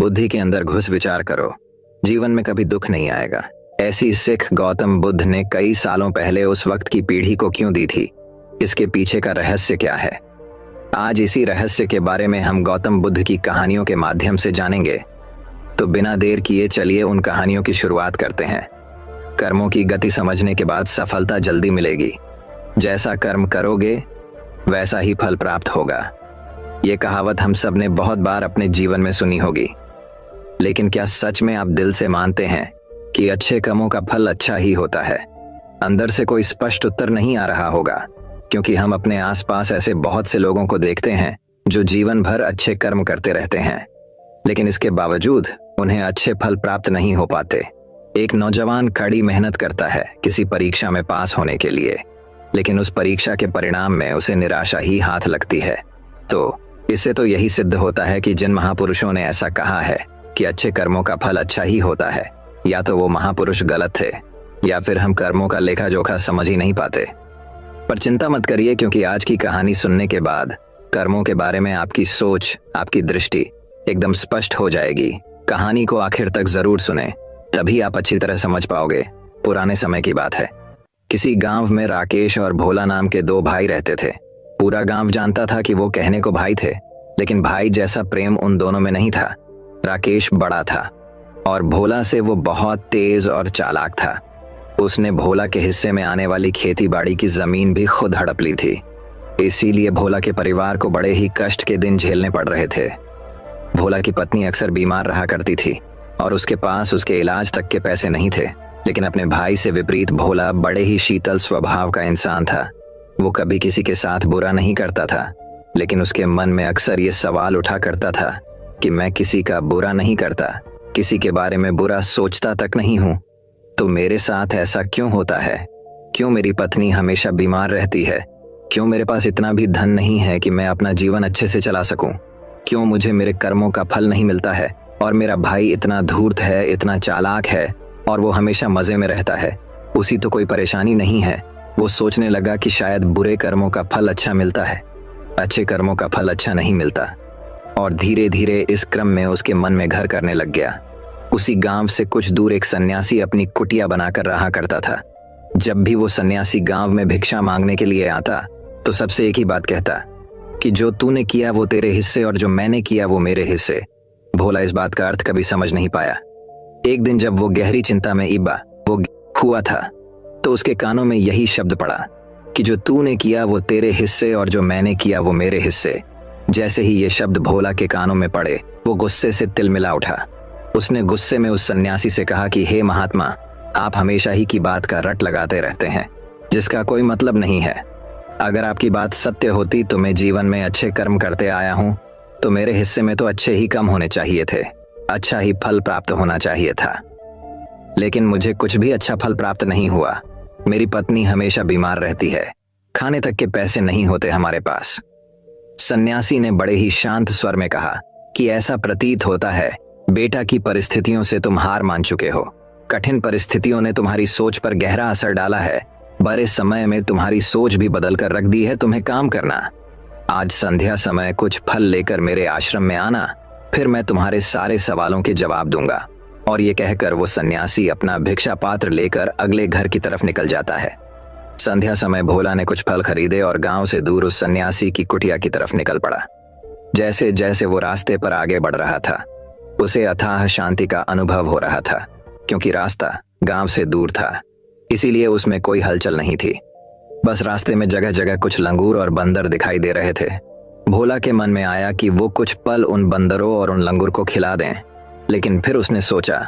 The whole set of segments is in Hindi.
बुद्धि के अंदर घुस विचार करो, जीवन में कभी दुख नहीं आएगा। ऐसी सीख गौतम बुद्ध ने कई सालों पहले उस वक्त की पीढ़ी को क्यों दी थी? इसके पीछे का रहस्य क्या है? आज इसी रहस्य के बारे में हम गौतम बुद्ध की कहानियों के माध्यम से जानेंगे। तो बिना देर किए चलिए उन कहानियों की शुरुआत करते हैं। कर्मों की गति समझने के बाद सफलता जल्दी मिलेगी। जैसा कर्म करोगे वैसा ही फल प्राप्त होगा। ये कहावत हम सब ने बहुत बार अपने जीवन में सुनी होगी, लेकिन क्या सच में आप दिल से मानते हैं कि अच्छे कर्मों का फल अच्छा ही होता है? अंदर से कोई स्पष्ट उत्तर नहीं आ रहा होगा, क्योंकि हम अपने आसपास ऐसे बहुत से लोगों को देखते हैं जो जीवन भर अच्छे कर्म करते रहते हैं, लेकिन इसके बावजूद उन्हें अच्छे फल प्राप्त नहीं हो पाते। एक नौजवान कड़ी मेहनत करता है किसी परीक्षा में पास होने के लिए, लेकिन उस परीक्षा के परिणाम में उसे निराशा ही हाथ लगती है। तो इससे तो यही सिद्ध होता है कि जिन महापुरुषों ने ऐसा कहा है कि अच्छे कर्मों का फल अच्छा ही होता है, या तो वो महापुरुष गलत थे या फिर हम कर्मों का लेखा जोखा समझ ही नहीं पाते। पर चिंता मत करिए, क्योंकि आज की कहानी सुनने के बाद कर्मों के बारे में आपकी सोच, आपकी दृष्टि एकदम स्पष्ट हो जाएगी। कहानी को आखिर तक जरूर सुने, तभी आप अच्छी तरह समझ पाओगे। पुराने समय की बात है। किसी गांव में राकेश और भोला नाम के दो भाई रहते थे। पूरा गांव जानता था कि वो कहने को भाई थे, लेकिन भाई जैसा प्रेम उन दोनों में नहीं था। राकेश बड़ा था और भोला से वो बहुत तेज और चालाक था। उसने भोला के हिस्से में आने वाली खेती बाड़ी की जमीन भी खुद हड़प ली थी। इसीलिए भोला के परिवार को बड़े ही कष्ट के दिन झेलने पड़ रहे थे। भोला की पत्नी अक्सर बीमार रहा करती थी और उसके पास उसके इलाज तक के पैसे नहीं थे, लेकिन अपने भाई से विपरीत भोला बड़े ही शीतल स्वभाव का इंसान था। वो कभी किसी के साथ बुरा नहीं करता था, लेकिन उसके मन में अक्सर ये सवाल उठा करता था कि मैं किसी का बुरा नहीं करता, किसी के बारे में बुरा सोचता तक नहीं हूँ, तो मेरे साथ ऐसा क्यों होता है? क्यों मेरी पत्नी हमेशा बीमार रहती है? क्यों मेरे पास इतना भी धन नहीं है कि मैं अपना जीवन अच्छे से चला सकूं? क्यों मुझे मेरे कर्मों का फल नहीं मिलता है? और मेरा भाई इतना धूर्त है, इतना चालाक है और वो हमेशा मजे में रहता है, उसी तो कोई परेशानी नहीं है। वो सोचने लगा कि शायद बुरे कर्मों का फल अच्छा मिलता है, अच्छे कर्मों का फल अच्छा नहीं मिलता। और धीरे धीरे इस क्रम में उसके मन में घर करने लग गया। उसी गांव से कुछ दूर एक सन्यासी अपनी कुटिया बनाकर रहा करता था। जब भी वो सन्यासी गांव में भिक्षा मांगने के लिए आता तो सबसे एक ही बात कहता कि जो तूने किया वो तेरे हिस्से और जो मैंने किया वो मेरे हिस्से। भोला इस बात का अर्थ कभी समझ नहीं पाया। एक दिन जब वो गहरी चिंता में इबा वो हुआ था, तो उसके कानों में यही शब्द पड़ा कि जो तूने किया वो तेरे हिस्से और जो मैंने किया वो मेरे हिस्से। जैसे ही ये शब्द भोला के कानों में पड़े, वो गुस्से से तिलमिला उठा। उसने गुस्से में उस सन्यासी से कहा कि हे महात्मा, आप हमेशा ही की बात का रट लगाते रहते हैं, जिसका कोई मतलब नहीं है। अगर आपकी बात सत्य होती तो मैं जीवन में अच्छे कर्म करते आया हूँ, तो मेरे हिस्से में तो अच्छे ही कम होने चाहिए थे, अच्छा ही फल प्राप्त होना चाहिए था। लेकिन मुझे कुछ भी अच्छा फल प्राप्त नहीं हुआ। मेरी पत्नी हमेशा बीमार रहती है, खाने तक के पैसे नहीं होते हमारे पास। सन्यासी ने बड़े ही शांत स्वर में कहा कि ऐसा प्रतीत होता है बेटा की परिस्थितियों से तुम हार मान चुके हो। कठिन परिस्थितियों ने तुम्हारी सोच पर गहरा असर डाला है। बड़े समय में तुम्हारी सोच भी बदल कर रख दी है तुम्हें काम करना। आज संध्या समय कुछ फल लेकर मेरे आश्रम में आना, फिर मैं तुम्हारे सारे सवालों के जवाब दूंगा। और ये कहकर वो सन्यासी अपना भिक्षा पात्र लेकर अगले घर की तरफ निकल जाता है। संध्या समय भोला ने कुछ फल खरीदे और गांव से दूर उस सन्यासी की कुटिया की तरफ निकल पड़ा। जैसे जैसे वो रास्ते पर आगे बढ़ रहा था, उसे अथाह शांति का अनुभव हो रहा था, क्योंकि रास्ता गांव से दूर था, इसीलिए उसमें कोई हलचल नहीं थी। बस रास्ते में जगह जगह कुछ लंगूर और बंदर दिखाई दे रहे थे। भोला के मन में आया कि वो कुछ पल उन बंदरों और उन लंगूर को खिला दें, लेकिन फिर उसने सोचा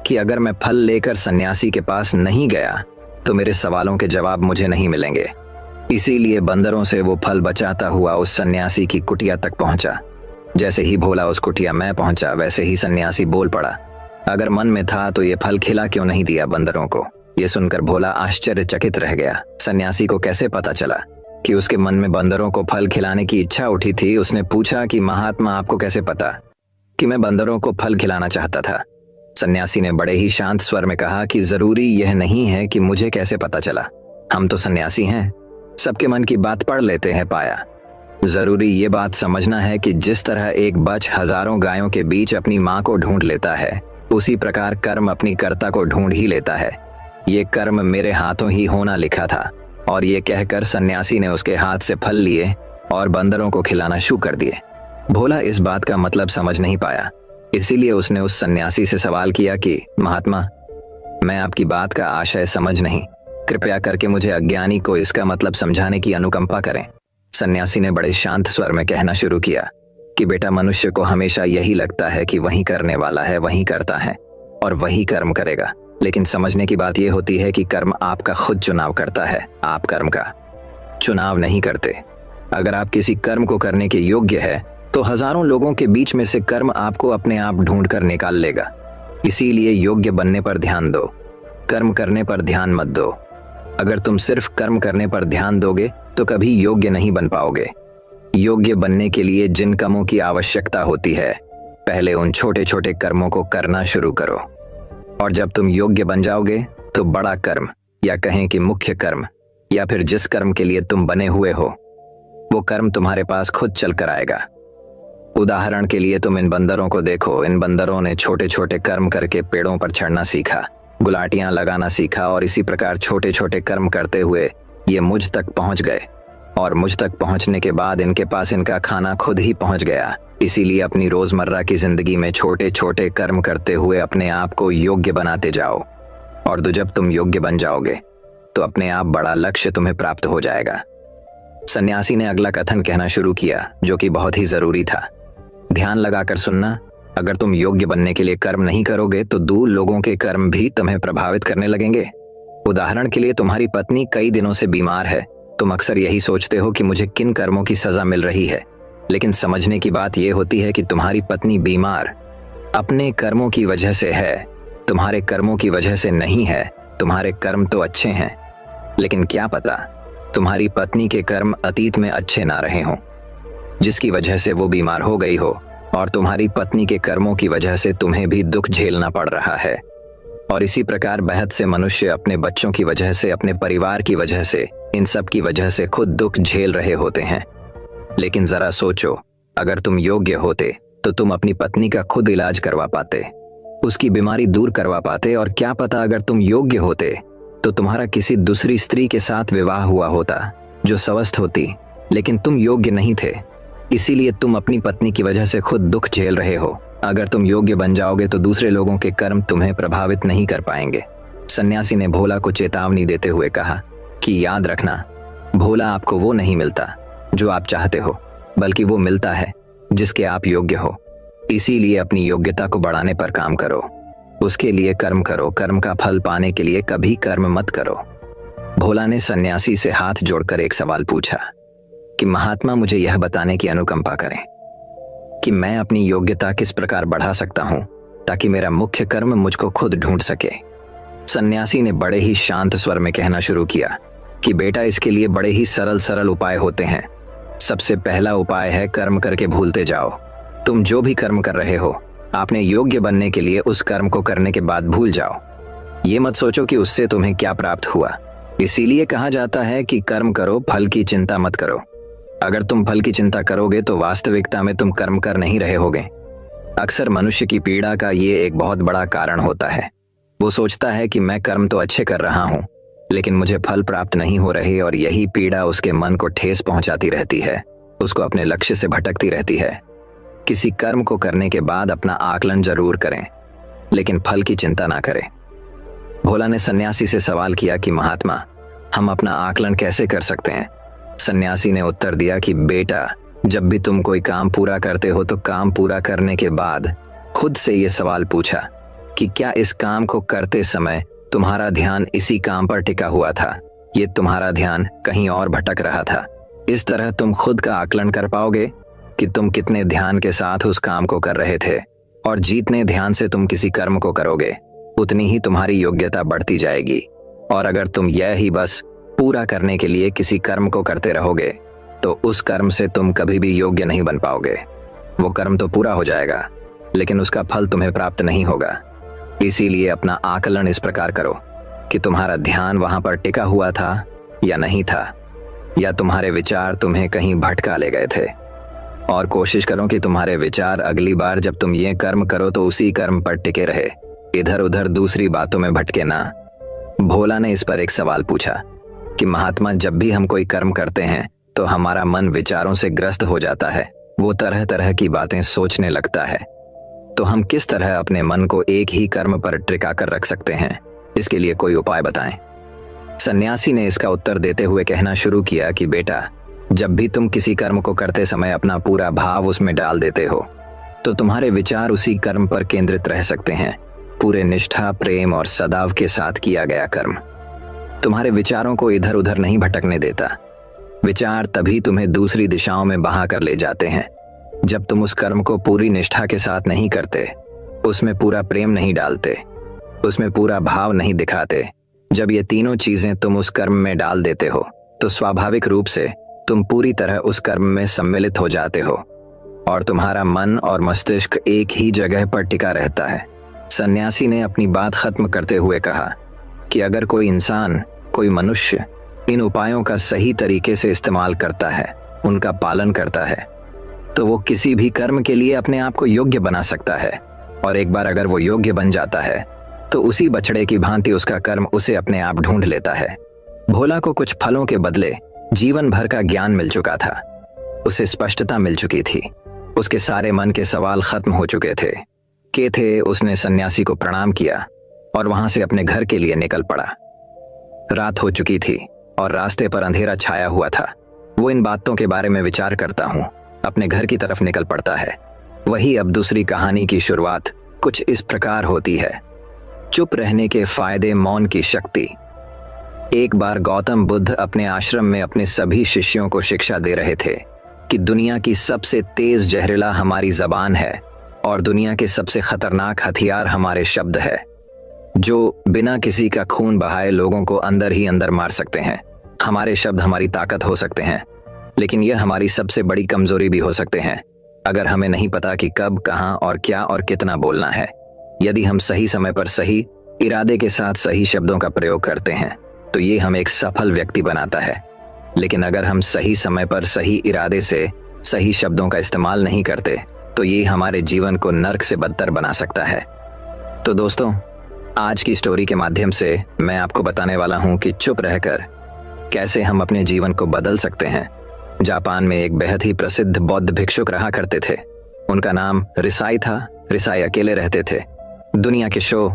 कि अगर मैं फल लेकर सन्यासी के पास नहीं गया तो मेरे सवालों के जवाब मुझे नहीं मिलेंगे। इसीलिए बंदरों से वो फल बचाता हुआ उस सन्यासी की कुटिया तक पहुंचा। जैसे ही भोला उस कुटिया में पहुंचा, वैसे ही सन्यासी बोल पड़ा। अगर मन में था तो ये फल खिला क्यों नहीं दिया बंदरों को? ये सुनकर भोला आश्चर्यचकित रह गया। सन्यासी को कैसे पता चला कि उसके मन में बंदरों को फल खिलाने की इच्छा उठी थी? उसने पूछा कि महात्मा, आपको कैसे पता कि मैं बंदरों को फल खिलाना चाहता था? सन्यासी ने बड़े ही शांत स्वर में कहा कि जरूरी यह नहीं है कि मुझे कैसे पता चला, हम तो सन्यासी हैं, सबके मन की बात पढ़ लेते हैं पाया। जरूरी ये बात समझना है कि जिस तरह एक बच्च हजारों गायों के बीच अपनी माँ को ढूंढ लेता है, उसी प्रकार कर्म अपनी कर्ता को ढूंढ ही लेता है। ये कर्म मेरे हाथों ही होना लिखा था। और ये कहकर सन्यासी ने उसके हाथ से फल लिए और बंदरों को खिलाना शुरू कर दिए। भोला इस बात का मतलब समझ नहीं पाया, इसीलिए उसने उस सन्यासी से सवाल किया कि महात्मा, मैं आपकी बात का आशय समझ नहीं, कृपया करके मुझे अज्ञानी को इसका मतलब समझाने की अनुकंपा करें। सन्यासी ने बड़े शांत स्वर में कहना शुरू किया कि बेटा, मनुष्य को हमेशा यही लगता है कि वही करने वाला है, वही करता है और वही कर्म करेगा। लेकिन समझने की बात यह होती है कि कर्म आपका खुद चुनाव करता है, आप कर्म का चुनाव नहीं करते। अगर आप किसी कर्म को करने के योग्य है तो हजारों लोगों के बीच में से कर्म आपको अपने आप ढूंढ कर निकाल लेगा। इसीलिए योग्य बनने पर ध्यान दो, कर्म करने पर ध्यान मत दो। अगर तुम सिर्फ कर्म करने पर ध्यान दोगे तो कभी योग्य नहीं बन पाओगे। योग्य बनने के लिए जिन कर्मों की आवश्यकता होती है, पहले उन छोटे छोटे कर्मों को करना शुरू करो, और जब तुम योग्य बन जाओगे तो बड़ा कर्म, या कहें कि मुख्य कर्म, या फिर जिस कर्म के लिए तुम बने हुए हो, वो कर्म तुम्हारे पास खुद चल कर आएगा। उदाहरण के लिए तुम इन बंदरों को देखो। इन बंदरों ने छोटे छोटे कर्म करके पेड़ों पर चढ़ना सीखा, गुलाटियां लगाना सीखा, और इसी प्रकार छोटे छोटे कर्म करते हुए ये मुझ तक पहुंच गए। और मुझ तक पहुंचने के बाद इनके पास इनका खाना खुद ही पहुंच गया। इसीलिए अपनी रोजमर्रा की जिंदगी में छोटे छोटे कर्म करते हुए अपने आप को योग्य बनाते जाओ, और जब तुम योग्य बन जाओगे तो अपने आप बड़ा लक्ष्य तुम्हें प्राप्त हो जाएगा। सन्यासी ने अगला कथन कहना शुरू किया, जो कि बहुत ही जरूरी था। ध्यान लगाकर सुनना। अगर तुम योग्य बनने के लिए कर्म नहीं करोगे तो दूर लोगों के कर्म भी तुम्हें प्रभावित करने लगेंगे। उदाहरण के लिए तुम्हारी पत्नी कई दिनों से बीमार है। तुम अक्सर यही सोचते हो कि मुझे किन कर्मों की सजा मिल रही है, लेकिन समझने की बात यह होती है कि तुम्हारी पत्नी बीमार अपने कर्मों की वजह से है, तुम्हारे कर्मों की वजह से नहीं है। तुम्हारे कर्म तो अच्छे हैं, लेकिन क्या पता तुम्हारी पत्नी के कर्म अतीत में अच्छे ना रहे हों, जिसकी वजह से वो बीमार हो गई हो, और तुम्हारी पत्नी के कर्मों की वजह से तुम्हें भी दुख झेलना पड़ रहा है। और इसी प्रकार बहुत से मनुष्य अपने बच्चों की वजह से, अपने परिवार की वजह से, इन सब की वजह से खुद दुख झेल रहे होते हैं। लेकिन जरा सोचो, अगर तुम योग्य होते तो तुम अपनी पत्नी का खुद इलाज करवा पाते, उसकी बीमारी दूर करवा पाते, और क्या पता अगर तुम योग्य होते तो तुम्हारा किसी दूसरी स्त्री के साथ विवाह हुआ होता जो स्वस्थ होती। लेकिन तुम योग्य नहीं थे, इसीलिए तुम अपनी पत्नी की वजह से खुद दुख झेल रहे हो। अगर तुम योग्य बन जाओगे तो दूसरे लोगों के कर्म तुम्हें प्रभावित नहीं कर पाएंगे। सन्यासी ने भोला को चेतावनी देते हुए कहा कि याद रखना, भोला आपको वो नहीं मिलता जो आप चाहते हो, बल्कि वो मिलता है जिसके आप योग्य हो। इसीलिए अपनी योग्यता को बढ़ाने पर काम करो, उसके लिए कर्म करो। कर्म का फल पाने के लिए कभी कर्म मत करो। भोला ने सन्यासी से हाथ जोड़कर एक सवाल पूछा कि महात्मा, मुझे यह बताने की अनुकंपा करें कि मैं अपनी योग्यता किस प्रकार बढ़ा सकता हूं ताकि मेरा मुख्य कर्म मुझको खुद ढूंढ सके। सन्यासी ने बड़े ही शांत स्वर में कहना शुरू किया कि बेटा, इसके लिए बड़े ही सरल सरल उपाय होते हैं। सबसे पहला उपाय है कर्म करके भूलते जाओ। तुम जो भी कर्म कर रहे हो, आपने योग्य बनने के लिए उस कर्म को करने के बाद भूल जाओ। ये मत सोचो कि उससे तुम्हें क्या प्राप्त हुआ। इसीलिए कहा जाता है कि कर्म करो, फल की चिंता मत करो। अगर तुम फल की चिंता करोगे तो वास्तविकता में तुम कर्म कर नहीं रहे होगे। अक्सर मनुष्य की पीड़ा का ये एक बहुत बड़ा कारण होता है। वो सोचता है कि मैं कर्म तो अच्छे कर रहा हूँ, लेकिन मुझे फल प्राप्त नहीं हो रहे, और यही पीड़ा उसके मन को ठेस पहुंचाती रहती है, उसको अपने लक्ष्य से भटकती रहती है। किसी कर्म को करने के बाद अपना आकलन जरूर करें, लेकिन फल की चिंता ना करें। भोला ने सन्यासी से सवाल किया कि महात्मा, हम अपना आकलन कैसे कर सकते हैं? सन्यासी ने उत्तर दिया कि बेटा, जब भी तुम कोई काम पूरा करते हो तो काम पूरा करने के बाद खुद से ये सवाल पूछा कि क्या इस काम को करते समय तुम्हारा ध्यान इसी काम पर टिका हुआ था, ये तुम्हारा ध्यान कहीं और भटक रहा था। इस तरह तुम खुद का आकलन कर पाओगे कि तुम कितने ध्यान के साथ उस काम को कर रहे थे, और जितने ध्यान से तुम किसी कर्म को करोगे उतनी ही तुम्हारी योग्यता बढ़ती जाएगी। और अगर तुम यह ही बस पूरा करने के लिए किसी कर्म को करते रहोगे तो उस कर्म से तुम कभी भी योग्य नहीं बन पाओगे। वो कर्म तो पूरा हो जाएगा, लेकिन उसका फल तुम्हें प्राप्त नहीं होगा। इसीलिए अपना आकलन इस प्रकार करो कि तुम्हारा ध्यान वहां पर टिका हुआ था या नहीं था। या तुम्हारे विचार तुम्हें कहीं भटका ले गए थे। और कोशिश करो कि तुम्हारे विचार अगली बार जब तुम ये कर्म करो तो उसी कर्म पर टिके रहे, इधर उधर दूसरी बातों में भटके ना। भोला ने इस पर एक सवाल पूछा कि महात्मा, जब भी हम कोई कर्म करते हैं तो हमारा मन विचारों से ग्रस्त हो जाता है, वो तरह तरह की बातें सोचने लगता है। तो हम किस तरह अपने मन को एक ही कर्म पर टिका कर रख सकते हैं? इसके लिए कोई उपाय बताएं। सन्यासी ने इसका उत्तर देते हुए कहना शुरू किया कि बेटा, जब भी तुम किसी कर्म को करते समय अपना पूरा भाव उसमें डाल देते हो तो तुम्हारे विचार उसी कर्म पर केंद्रित रह सकते हैं। पूरे निष्ठा, प्रेम और सदाव के साथ किया गया कर्म तुम्हारे विचारों को इधर उधर नहीं भटकने देता। विचार तभी तुम्हें दूसरी दिशाओं में बहा कर ले जाते हैं जब तुम उस कर्म को पूरी निष्ठा के साथ नहीं करते, उसमें पूरा प्रेम नहीं डालते, उसमें पूरा भाव नहीं दिखाते। जब ये तीनों चीजें तुम उस कर्म में डाल देते हो तो स्वाभाविक रूप से तुम पूरी तरह उस कर्म में सम्मिलित हो जाते हो और तुम्हारा मन और मस्तिष्क एक ही जगह पर टिका रहता है। सन्यासी ने अपनी बात खत्म करते हुए कहा कि अगर कोई इंसान, कोई मनुष्य इन उपायों का सही तरीके से इस्तेमाल करता है, उनका पालन करता है, तो वो किसी भी कर्म के लिए अपने आप को योग्य बना सकता है। और एक बार अगर वो योग्य बन जाता है तो उसी बछड़े की भांति उसका कर्म उसे अपने आप ढूंढ लेता है। भोला को कुछ फलों के बदले जीवन भर का ज्ञान मिल चुका था। उसे स्पष्टता मिल चुकी थी। उसके सारे मन के सवाल खत्म हो चुके थे। उसने सन्यासी को प्रणाम किया और वहां से अपने घर के लिए निकल पड़ा। रात हो चुकी थी और रास्ते पर अंधेरा छाया हुआ था। वो इन बातों के बारे में विचार करता हूँ अपने घर की तरफ निकल पड़ता है। वही अब दूसरी कहानी की शुरुआत कुछ इस प्रकार होती है। चुप रहने के फायदे, मौन की शक्ति। एक बार गौतम बुद्ध अपने आश्रम में अपने सभी शिष्यों को शिक्षा दे रहे थे कि दुनिया की सबसे तेज जहरीला हमारी जबान है और दुनिया के सबसे खतरनाक हथियार हमारे शब्द है, जो बिना किसी का खून बहाए लोगों को अंदर ही अंदर मार सकते हैं। हमारे शब्द हमारी ताकत हो सकते हैं, लेकिन यह हमारी सबसे बड़ी कमजोरी भी हो सकते हैं अगर हमें नहीं पता कि कब, कहां और क्या और कितना बोलना है। यदि हम सही समय पर सही इरादे के साथ सही शब्दों का प्रयोग करते हैं तो ये हमें एक सफल व्यक्ति बनाता है। लेकिन अगर हम सही समय पर सही इरादे से सही शब्दों का इस्तेमाल नहीं करते तो ये हमारे जीवन को नर्क से बदतर बना सकता है। तो दोस्तों, आज की स्टोरी के माध्यम से मैं आपको बताने वाला हूँ कि चुप रहकर कैसे हम अपने जीवन को बदल सकते हैं। जापान में एक बेहद ही प्रसिद्ध बौद्ध भिक्षुक रहा करते थे। उनका नाम रिसाई था। रिसाई अकेले रहते थे। दुनिया के शो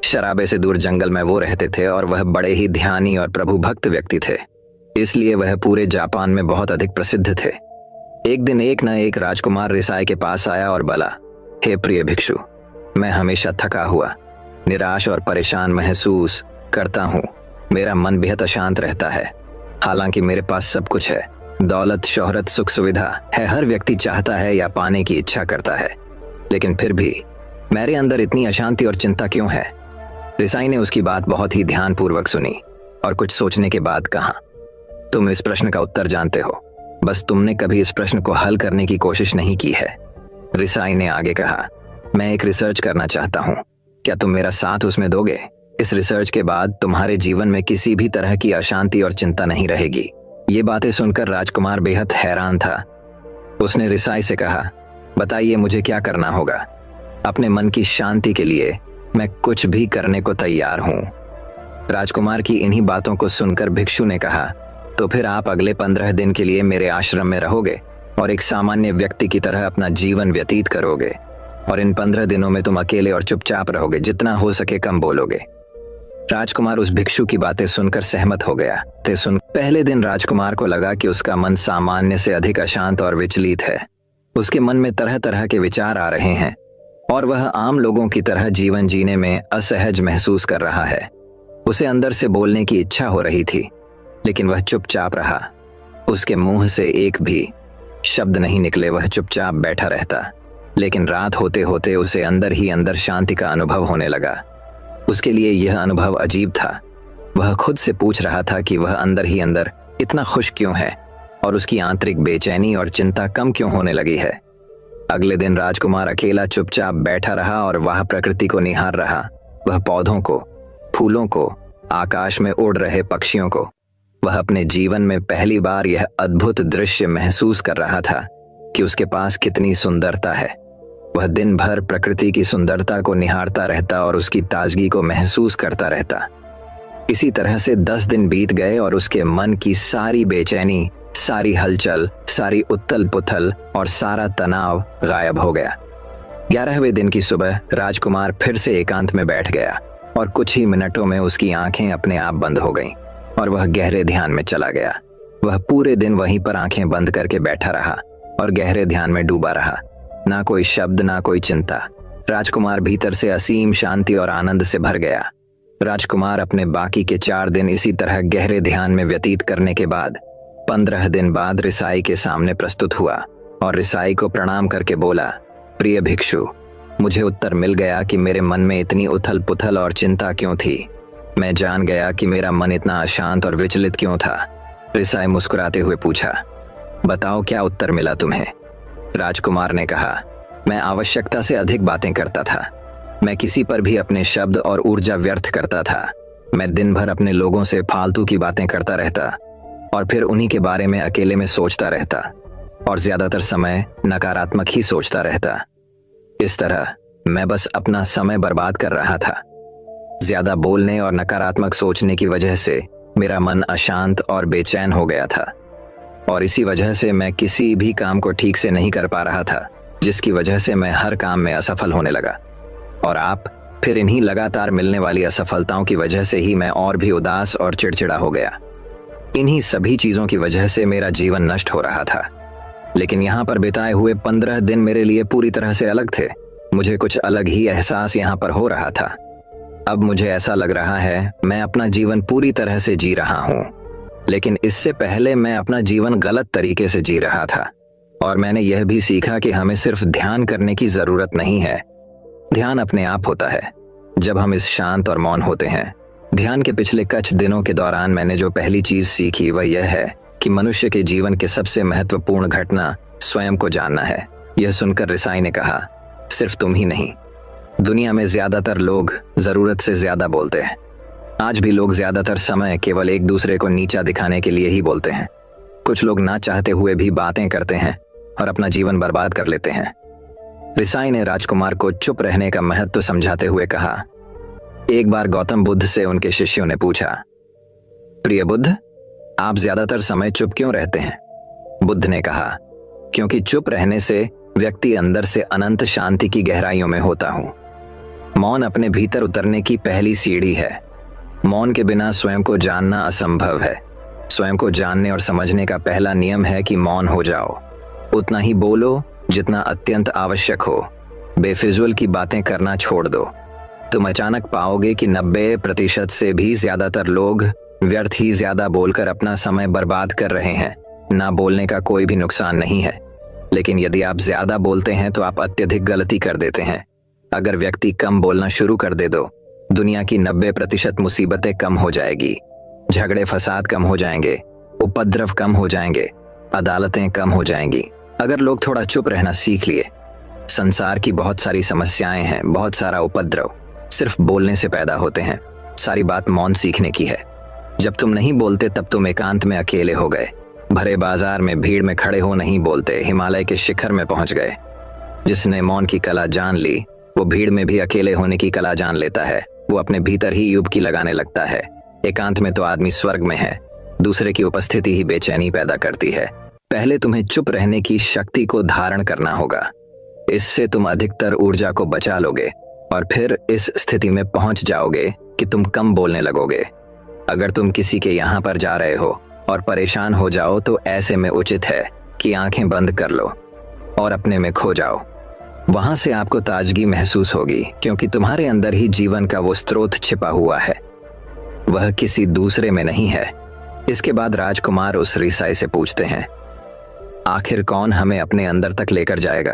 शराबे से दूर जंगल में वो रहते थे और वह बड़े ही ध्यानी और प्रभु भक्त व्यक्ति थे, इसलिए वह पूरे जापान में बहुत अधिक प्रसिद्ध थे। एक दिन एक न एक राजकुमार रिसाई के पास आया और बोला, हे प्रिय भिक्षु, मैं हमेशा थका हुआ, निराश और परेशान महसूस करता हूँ। मेरा मन बेहद अशांत रहता है। हालांकि मेरे पास सब कुछ है, दौलत, शोहरत, सुख सुविधा है, हर व्यक्ति चाहता है या पाने की इच्छा करता है, लेकिन फिर भी मेरे अंदर इतनी अशांति और चिंता क्यों है? रिसाई ने उसकी बात बहुत ही ध्यानपूर्वक सुनी और कुछ सोचने के बाद कहा, तुम इस प्रश्न का उत्तर जानते हो, बस तुमने कभी इस प्रश्न को हल करने की कोशिश नहीं की है। रिसाई ने आगे कहा, मैं एक रिसर्च करना चाहता हूँ, क्या तुम मेरा साथ उसमें दोगे? इस रिसर्च के बाद तुम्हारे जीवन में किसी भी तरह की अशांति और चिंता नहीं रहेगी। ये बातें सुनकर राजकुमार बेहद हैरान था। उसने रिसाई से कहा, बताइए मुझे क्या करना होगा? अपने मन की शांति के लिए मैं कुछ भी करने को तैयार हूँ। राजकुमार की इन्हीं बातों को सुनकर भिक्षु ने कहा, तो फिर आप अगले 15 दिन के लिए मेरे आश्रम में रहोगे और एक सामान्य व्यक्ति की तरह अपना जीवन व्यतीत करोगे, और इन 15 दिनों में तुम अकेले और चुपचाप रहोगे, जितना हो सके कम बोलोगे। राजकुमार उस भिक्षु की बातें सुनकर सहमत हो गया। पहले दिन राजकुमार को लगा कि उसका मन सामान्य से अधिक अशांत और विचलित है। उसके मन में तरह तरह के विचार आ रहे हैं और वह आम लोगों की तरह जीवन जीने में असहज महसूस कर रहा है। उसे अंदर से बोलने की इच्छा हो रही थी, लेकिन वह चुपचाप रहा। उसके मुंह से एक भी शब्द नहीं निकले, वह चुपचाप बैठा रहता। लेकिन रात होते होते उसे अंदर ही अंदर शांति का अनुभव होने लगा। उसके लिए यह अनुभव अजीब था। वह खुद से पूछ रहा था कि वह अंदर ही अंदर इतना खुश क्यों है और उसकी आंतरिक बेचैनी और चिंता कम क्यों होने लगी है। अगले दिन राजकुमार अकेला चुपचाप बैठा रहा और वह प्रकृति को निहार रहा। वह पौधों को, फूलों को, आकाश में उड़ रहे पक्षियों को वह अपने जीवन में पहली बार यह अद्भुत दृश्य महसूस कर रहा था कि उसके पास कितनी सुंदरता है। वह दिन भर प्रकृति की सुंदरता को निहारता रहता और उसकी ताजगी को महसूस करता रहता। इसी तरह से 10 दिन बीत गए और उसके मन की सारी बेचैनी, सारी हलचल, सारी उथल पुथल और सारा तनाव गायब हो गया। 11वें दिन की सुबह राजकुमार फिर से एकांत में बैठ गया और कुछ ही मिनटों में उसकी आंखें अपने आप बंद हो गईं और वह गहरे ध्यान में चला गया। वह पूरे दिन वहीं पर आंखें बंद करके बैठा रहा और गहरे ध्यान में डूबा रहा। ना कोई शब्द, ना कोई चिंता। राजकुमार भीतर से असीम शांति और आनंद से भर गया। राजकुमार अपने बाकी के 4 दिन इसी तरह गहरे ध्यान में व्यतीत करने के बाद 15 दिन बाद रिसाई के सामने प्रस्तुत हुआ और रिसाई को प्रणाम करके बोला, प्रिय भिक्षु, मुझे उत्तर मिल गया कि मेरे मन में इतनी उथल पुथल और चिंता क्यों थी। मैं जान गया कि मेरा मन इतना अशांत और विचलित क्यों था। रिसाई मुस्कुराते हुए पूछा, बताओ क्या उत्तर मिला तुम्हें? राजकुमार ने कहा, मैं आवश्यकता से अधिक बातें करता था। मैं किसी पर भी अपने शब्द और ऊर्जा व्यर्थ करता था। मैं दिन भर अपने लोगों से फालतू की बातें करता रहता और फिर उन्हीं के बारे में अकेले में सोचता रहता और ज्यादातर समय नकारात्मक ही सोचता रहता। इस तरह मैं बस अपना समय बर्बाद कर रहा था। ज्यादा बोलने और नकारात्मक सोचने की वजह से मेरा मन अशांत और बेचैन हो गया था और इसी वजह से मैं किसी भी काम को ठीक से नहीं कर पा रहा था, जिसकी वजह से मैं हर काम में असफल होने लगा। और आप फिर इन्हीं लगातार मिलने वाली असफलताओं की वजह से ही मैं और भी उदास और चिड़चिड़ा हो गया। इन्हीं सभी चीजों की वजह से मेरा जीवन नष्ट हो रहा था। लेकिन यहाँ पर बिताए हुए 15 दिन मेरे लिए पूरी तरह से अलग थे। मुझे कुछ अलग ही एहसास यहाँ पर हो रहा था। अब मुझे ऐसा लग रहा है मैं अपना जीवन पूरी तरह से जी रहा हूँ, लेकिन इससे पहले मैं अपना जीवन गलत तरीके से जी रहा था। और मैंने यह भी सीखा कि हमें सिर्फ ध्यान करने की जरूरत नहीं है। ध्यान अपने आप होता है जब हम इस शांत और मौन होते हैं। ध्यान के पिछले कुछ दिनों के दौरान मैंने जो पहली चीज सीखी वह यह है कि मनुष्य के जीवन के सबसे महत्वपूर्ण घटना स्वयं को जानना है। यह सुनकर रिसाई ने कहा, सिर्फ तुम ही नहीं, दुनिया में ज्यादातर लोग जरूरत से ज्यादा बोलते हैं। आज भी लोग ज्यादातर समय केवल एक दूसरे को नीचा दिखाने के लिए ही बोलते हैं। कुछ लोग ना चाहते हुए भी बातें करते हैं और अपना जीवन बर्बाद कर लेते हैं। रिसाई ने राजकुमार को चुप रहने का महत्व समझाते हुए कहा, एक बार गौतम बुद्ध से उनके शिष्यों ने पूछा, प्रिय बुद्ध, आप ज्यादातर समय चुप क्यों रहते हैं? बुद्ध ने कहा, क्योंकि चुप रहने से व्यक्ति अंदर से अनंत शांति की गहराइयों में होता हूं। मौन अपने भीतर उतरने की पहली सीढ़ी है। मौन के बिना स्वयं को जानना असंभव है। स्वयं को जानने और समझने का पहला नियम है कि मौन हो जाओ। उतना ही बोलो जितना अत्यंत आवश्यक हो। बेफिजूल की बातें करना छोड़ दो। तुम अचानक पाओगे कि 90% से भी ज्यादातर लोग व्यर्थ ही ज्यादा बोलकर अपना समय बर्बाद कर रहे हैं। ना बोलने का कोई भी नुकसान नहीं है, लेकिन यदि आप ज्यादा बोलते हैं तो आप अत्यधिक गलती कर देते हैं। अगर व्यक्ति कम बोलना शुरू कर दे दो, दुनिया की 90% मुसीबतें कम हो जाएगी। झगड़े फसाद कम हो जाएंगे, उपद्रव कम हो जाएंगे, अदालतें कम हो जाएंगी। अगर लोग थोड़ा चुप रहना सीख लिए। संसार की बहुत सारी समस्याएं हैं, बहुत सारा उपद्रव सिर्फ बोलने से पैदा होते हैं। सारी बात मौन सीखने की है। जब तुम नहीं बोलते तब तुम एकांत में अकेले हो गए। भरे बाजार में भीड़ में खड़े हो नहीं बोलते, हिमालय के शिखर में पहुंच गए। जिसने मौन की कला जान ली वो भीड़ में भी अकेले होने की कला जान लेता है। वो अपने भीतर ही युबकी लगाने लगता है। एकांत में तो आदमी स्वर्ग में है। दूसरे की उपस्थिति ही बेचैनी पैदा करती है। पहले तुम्हें चुप रहने की शक्ति को धारण करना होगा। इससे तुम अधिकतर ऊर्जा को बचा लोगे और फिर इस स्थिति में पहुंच जाओगे कि तुम कम बोलने लगोगे। अगर तुम किसी के यहाँ पर जा रहे हो और परेशान हो जाओ तो ऐसे में उचित है कि आंखें बंद कर लो और अपने में खो जाओ। वहां से आपको ताजगी महसूस होगी, क्योंकि तुम्हारे अंदर ही जीवन का वो स्रोत छिपा हुआ है। वह किसी दूसरे में नहीं है। इसके बाद राजकुमार उस रिसाई से पूछते हैं, आखिर कौन हमें अपने अंदर तक लेकर जाएगा?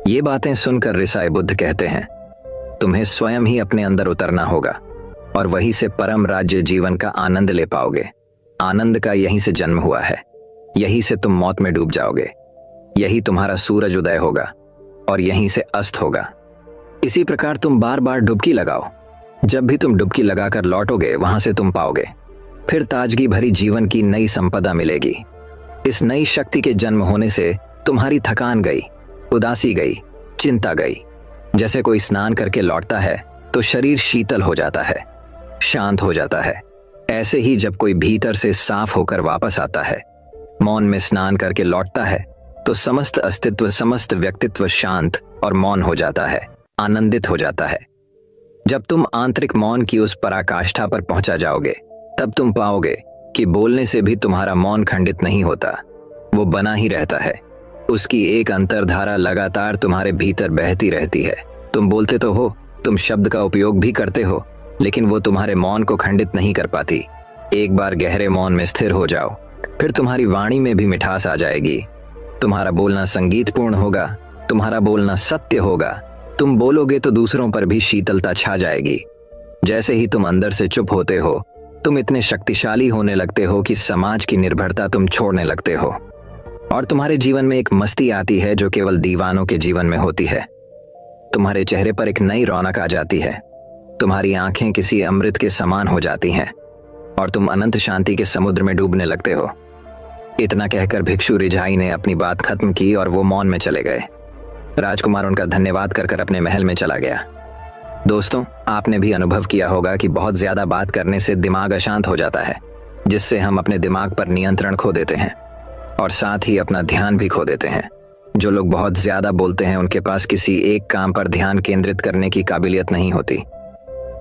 ये बातें सुनकर रिसाई बुद्ध कहते हैं, तुम्हें स्वयं ही अपने अंदर उतरना होगा और वहीं से परम राज्य जीवन का आनंद ले पाओगे। आनंद का यहीं से जन्म हुआ है। यहीं से तुम मौत में डूब जाओगे। यही तुम्हारा सूरज उदय होगा और यहीं से अस्त होगा। इसी प्रकार तुम बार बार डुबकी लगाओ। जब भी तुम डुबकी लगाकर लौटोगे वहां से तुम पाओगे फिर ताजगी भरी जीवन की नई संपदा मिलेगी। इस नई शक्ति के जन्म होने से तुम्हारी थकान गई, उदासी गई, चिंता गई। जैसे कोई स्नान करके लौटता है तो शरीर शीतल हो जाता है, शांत हो जाता है। ऐसे ही जब कोई भीतर से साफ होकर वापस आता है, मौन में स्नान करके लौटता है, तो समस्त अस्तित्व, समस्त व्यक्तित्व शांत और मौन हो जाता है, आनंदित हो जाता है। जब तुम आंतरिक मौन की उस पराकाष्ठा पर पहुंचा जाओगे, तब तुम पाओगे कि बोलने से भी तुम्हारा मौन खंडित नहीं होता, वो बना ही रहता है। उसकी एक अंतर्धारा लगातार तुम्हारे भीतर बहती रहती है। तुम बोलते तो हो, तुम शब्द का उपयोग भी करते हो, लेकिन वो तुम्हारे मौन को खंडित नहीं कर पाती। एक बार गहरे मौन में स्थिर हो जाओ, फिर तुम्हारी वाणी में भी मिठास आ जाएगी। तुम्हारा बोलना संगीतपूर्ण होगा, तुम्हारा बोलना सत्य होगा। तुम बोलोगे तो दूसरों पर भी शीतलता छा जाएगी। जैसे ही तुम अंदर से चुप होते हो, तुम इतने शक्तिशाली होने लगते हो कि समाज की निर्भरता तुम छोड़ने लगते हो, और तुम्हारे जीवन में एक मस्ती आती है जो केवल दीवानों के जीवन में होती है। तुम्हारे चेहरे पर एक नई रौनक आ जाती है, तुम्हारी आंखें किसी अमृत के समान हो जाती हैं, और तुम अनंत शांति के समुद्र में डूबने लगते हो। इतना कहकर भिक्षु रिझाई ने अपनी बात खत्म की और वो मौन में चले गए। राजकुमार उनका धन्यवाद कर अपने महल में चला गया। दोस्तों, आपने भी अनुभव किया होगा कि बहुत ज्यादा बात करने से दिमाग अशांत हो जाता है, जिससे हम अपने दिमाग पर नियंत्रण खो देते हैं और साथ ही अपना ध्यान भी खो देते हैं। जो लोग बहुत ज्यादा बोलते हैं, उनके पास किसी एक काम पर ध्यान केंद्रित करने की काबिलियत नहीं होती।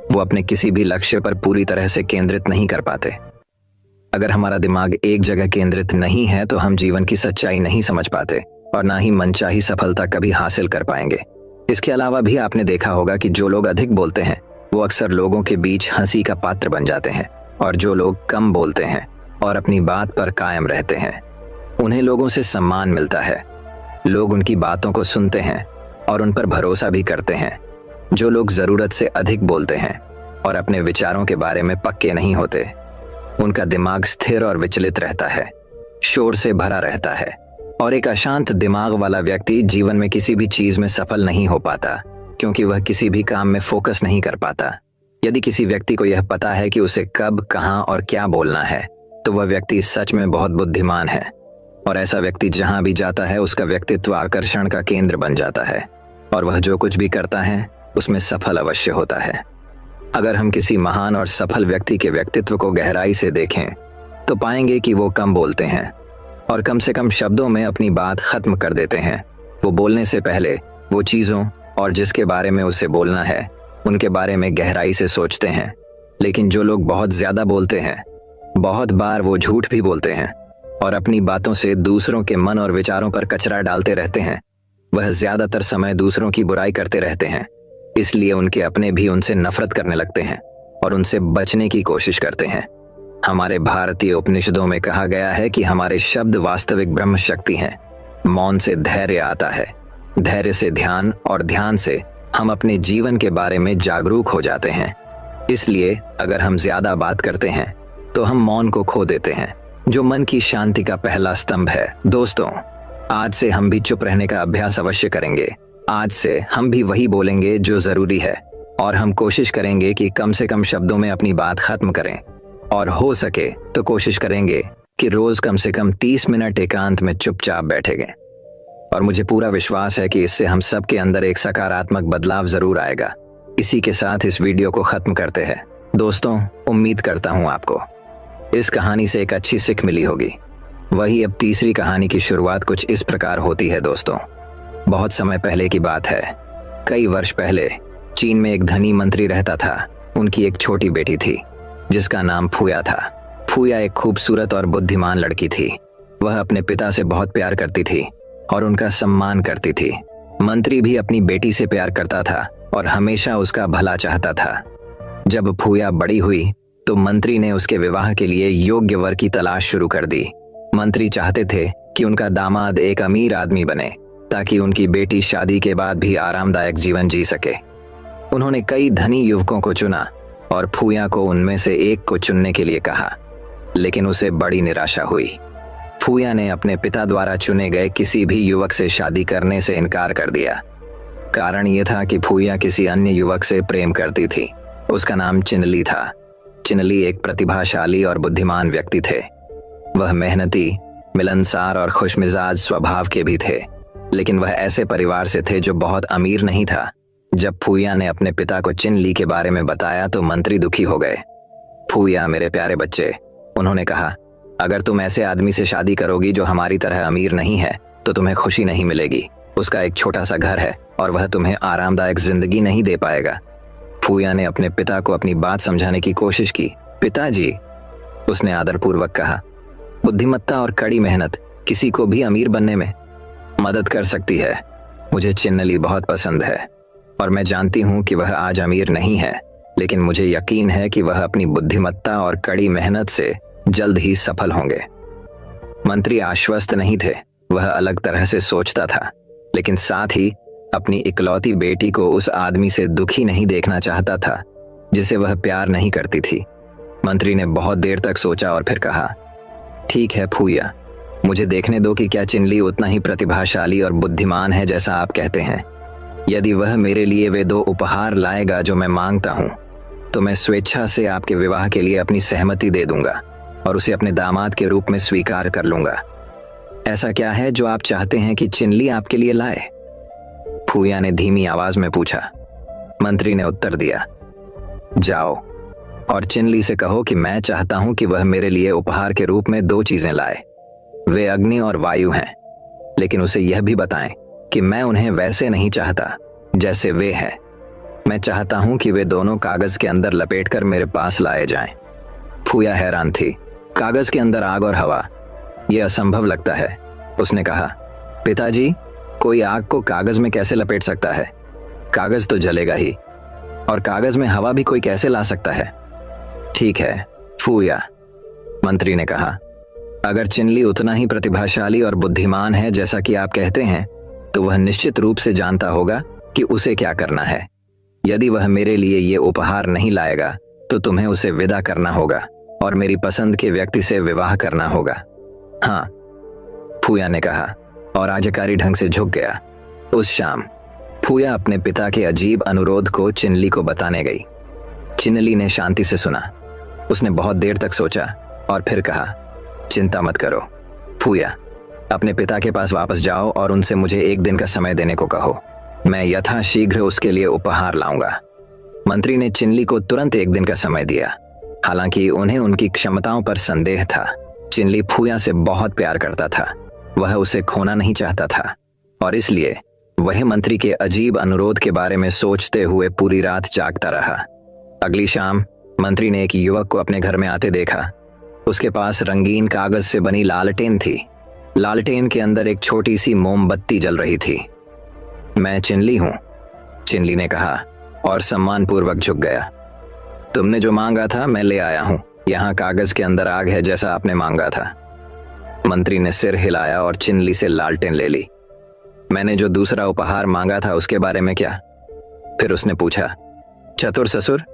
वो अपने किसी भी लक्ष्य पर पूरी तरह से केंद्रित नहीं कर पाते। अगर हमारा दिमाग एक जगह केंद्रित नहीं है तो हम जीवन की सच्चाई नहीं समझ पाते और ना ही मनचाही सफलता कभी हासिल कर पाएंगे। इसके अलावा भी आपने देखा होगा कि जो लोग अधिक बोलते हैं वो अक्सर लोगों के बीच हंसी का पात्र बन जाते हैं, और जो लोग कम बोलते हैं और अपनी बात पर कायम रहते हैं, उन्हें लोगों से सम्मान मिलता है। लोग उनकी बातों को सुनते हैं और उन पर भरोसा भी करते हैं। जो लोग जरूरत से अधिक बोलते हैं और अपने विचारों के बारे में पक्के नहीं होते, उनका दिमाग स्थिर और विचलित रहता है, शोर से भरा रहता है, और एक अशांत दिमाग वाला व्यक्ति जीवन में किसी भी चीज में सफल नहीं हो पाता, क्योंकि वह किसी भी काम में फोकस नहीं कर पाता। यदि किसी व्यक्ति को यह पता है कि उसे कब, कहां और क्या बोलना है, तो वह व्यक्ति सच में बहुत बुद्धिमान है, और ऐसा व्यक्ति जहां भी जाता है उसका व्यक्तित्व आकर्षण का केंद्र बन जाता है, और वह जो कुछ भी करता है उसमें सफल अवश्य होता है। अगर हम किसी महान और सफल व्यक्ति के व्यक्तित्व को गहराई से देखें तो पाएंगे कि वो कम बोलते हैं और कम से कम शब्दों में अपनी बात खत्म कर देते हैं। वो बोलने से पहले वो चीज़ों और जिसके बारे में उसे बोलना है उनके बारे में गहराई से सोचते हैं। लेकिन जो लोग बहुत ज़्यादा बोलते हैं, बहुत बार वो झूठ भी बोलते हैं और अपनी बातों से दूसरों के मन और विचारों पर कचरा डालते रहते हैं। वह ज़्यादातर समय दूसरों की बुराई करते रहते हैं, इसलिए उनके अपने भी उनसे नफरत करने लगते हैं और उनसे बचने की कोशिश करते हैं। हमारे भारतीय उपनिषदों में कहा गया है कि हमारे शब्द वास्तविक ब्रह्म शक्ति हैं। मौन से धैर्य आता है, धैर्य से ध्यान, और ध्यान से हम अपने जीवन के बारे में जागरूक हो जाते हैं। इसलिए अगर हम ज्यादा बात करते हैं तो हम मौन को खो देते हैं, जो मन की शांति का पहला स्तंभ है। दोस्तों, आज से हम भी चुप रहने का अभ्यास अवश्य करेंगे। आज से हम भी वही बोलेंगे जो जरूरी है, और हम कोशिश करेंगे कि कम से कम शब्दों में अपनी बात खत्म करें, और हो सके तो कोशिश करेंगे कि रोज कम से कम 30 मिनट एकांत में चुपचाप बैठेंगे। और मुझे पूरा विश्वास है कि इससे हम सब के अंदर एक सकारात्मक बदलाव जरूर आएगा। इसी के साथ इस वीडियो को खत्म करते हैं। दोस्तों, उम्मीद करता हूँ आपको इस कहानी से एक अच्छी सीख मिली होगी। वही अब तीसरी कहानी की शुरुआत कुछ इस प्रकार होती है। दोस्तों, बहुत समय पहले की बात है। कई वर्ष पहले चीन में एक धनी मंत्री रहता था। उनकी एक छोटी बेटी थी जिसका नाम फूया था। फूया एक खूबसूरत और बुद्धिमान लड़की थी। वह अपने पिता से बहुत प्यार करती थी और उनका सम्मान करती थी। मंत्री भी अपनी बेटी से प्यार करता था और हमेशा उसका भला चाहता था। जब फूया बड़ी हुई तो मंत्री ने उसके विवाह के लिए योग्य वर की तलाश शुरू कर दी। मंत्री चाहते थे कि उनका दामाद एक अमीर आदमी बने, ताकि उनकी बेटी शादी के बाद भी आरामदायक जीवन जी सके। उन्होंने कई धनी युवकों को चुना और फूया को उनमें से एक को चुनने के लिए कहा, लेकिन उसे बड़ी निराशा हुई। फूया ने अपने पिता द्वारा चुने गए किसी भी युवक से शादी करने से इनकार कर दिया। कारण यह था कि फूया किसी अन्य युवक से प्रेम करती थी। उसका नाम चिनली था। चिनली एक प्रतिभाशाली और बुद्धिमान व्यक्ति थे। वह मेहनती, मिलनसार और खुशमिजाज स्वभाव के भी थे, लेकिन वह ऐसे परिवार से थे जो बहुत अमीर नहीं था। जब फूया ने अपने पिता को चिनली के बारे में बताया तो मंत्री दुखी हो गए। फूया, मेरे प्यारे बच्चे, उन्होंने कहा, अगर तुम ऐसे आदमी से शादी करोगी जो हमारी तरह अमीर नहीं है तो तुम्हें खुशी नहीं मिलेगी। उसका एक छोटा सा घर है और वह तुम्हें आरामदायक जिंदगी नहीं दे पाएगा। फूया ने अपने पिता को अपनी बात समझाने की कोशिश की। पिताजी, उसने आदरपूर्वक कहा, बुद्धिमत्ता और कड़ी मेहनत किसी को भी अमीर बनने में मदद कर सकती है। मुझे चिन्नली बहुत पसंद है और मैं जानती हूँ कि वह आज अमीर नहीं है, लेकिन मुझे यकीन है कि वह अपनी बुद्धिमत्ता और कड़ी मेहनत से जल्द ही सफल होंगे। मंत्री आश्वस्त नहीं थे। वह अलग तरह से सोचता था, लेकिन साथ ही अपनी इकलौती बेटी को उस आदमी से दुखी नहीं देखना चाहता था जिसे वह प्यार नहीं करती थी। मंत्री ने बहुत देर तक सोचा और फिर कहा, ठीक है फूया, मुझे देखने दो कि क्या चिनली उतना ही प्रतिभाशाली और बुद्धिमान है जैसा आप कहते हैं। यदि वह मेरे लिए वे 2 उपहार लाएगा जो मैं मांगता हूँ, तो मैं स्वेच्छा से आपके विवाह के लिए अपनी सहमति दे दूंगा और उसे अपने दामाद के रूप में स्वीकार कर लूंगा। ऐसा क्या है जो आप चाहते हैं कि चिनली आपके लिए लाए? फूया ने धीमी आवाज में पूछा। मंत्री ने उत्तर दिया, जाओ और चिनली से कहो कि मैं चाहता हूं कि वह मेरे लिए उपहार के रूप में 2 चीजें लाए। वे अग्नि और वायु हैं, लेकिन उसे यह भी बताएं कि मैं उन्हें वैसे नहीं चाहता जैसे वे हैं। मैं चाहता हूं कि वे दोनों कागज के अंदर लपेटकर मेरे पास लाए जाएं। फूया हैरान थी। कागज के अंदर आग और हवा, यह असंभव लगता है। उसने कहा, पिताजी, कोई आग को कागज में कैसे लपेट सकता है? कागज तो जलेगा ही, और कागज में हवा भी कोई कैसे ला सकता है? ठीक है फूया, मंत्री ने कहा, अगर चिनली उतना ही प्रतिभाशाली और बुद्धिमान है जैसा कि आप कहते हैं, तो वह निश्चित रूप से जानता होगा कि उसे क्या करना है। यदि वह मेरे लिए ये उपहार नहीं लाएगा तो तुम्हें उसे विदा करना होगा और मेरी पसंद के व्यक्ति से विवाह करना होगा। हाँ, फूया ने कहा और आज्ञाकारी ढंग से झुक गया। उस शाम फूया अपने पिता के अजीब अनुरोध को चिनली को बताने गई। चिनली ने शांति से सुना। उसने बहुत देर तक सोचा और फिर कहा, चिंता मत करो फूया, अपने पिता के पास वापस जाओ और उनसे मुझे 1 दिन का समय देने को कहो। मैं यथाशीघ्र उसके लिए उपहार लाऊंगा। मंत्री ने चिनली को तुरंत 1 दिन का समय दिया। हालांकि उन्हें उनकी क्षमताओं पर संदेह था। चिनली फूया से बहुत प्यार करता था। वह उसे खोना नहीं चाहता था और इसलिए वह मंत्री के अजीब अनुरोध के बारे में सोचते हुए पूरी रात जागता रहा। अगली शाम मंत्री ने एक युवक को अपने घर में आते देखा। उसके पास रंगीन कागज से बनी लालटेन थी। लालटेन के अंदर एक छोटी सी मोमबत्ती जल रही थी। मैं चिनली हूं, चिनली ने कहा और सम्मानपूर्वक झुक गया। तुमने जो मांगा था मैं ले आया हूं। यहाँ कागज के अंदर आग है जैसा आपने मांगा था। मंत्री ने सिर हिलाया और चिनली से लालटेन ले ली। मैंने जो दूसरा उपहार मांगा था उसके बारे में क्या? फिर उसने पूछा। चतुर ससुर।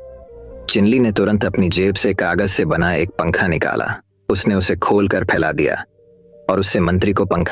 चिनली ने तुरंत अपनी जेब से कागज से बना एक पंखा निकाला। उसने उसे खोलकर फैला दिया और उससे मंत्री को पंखा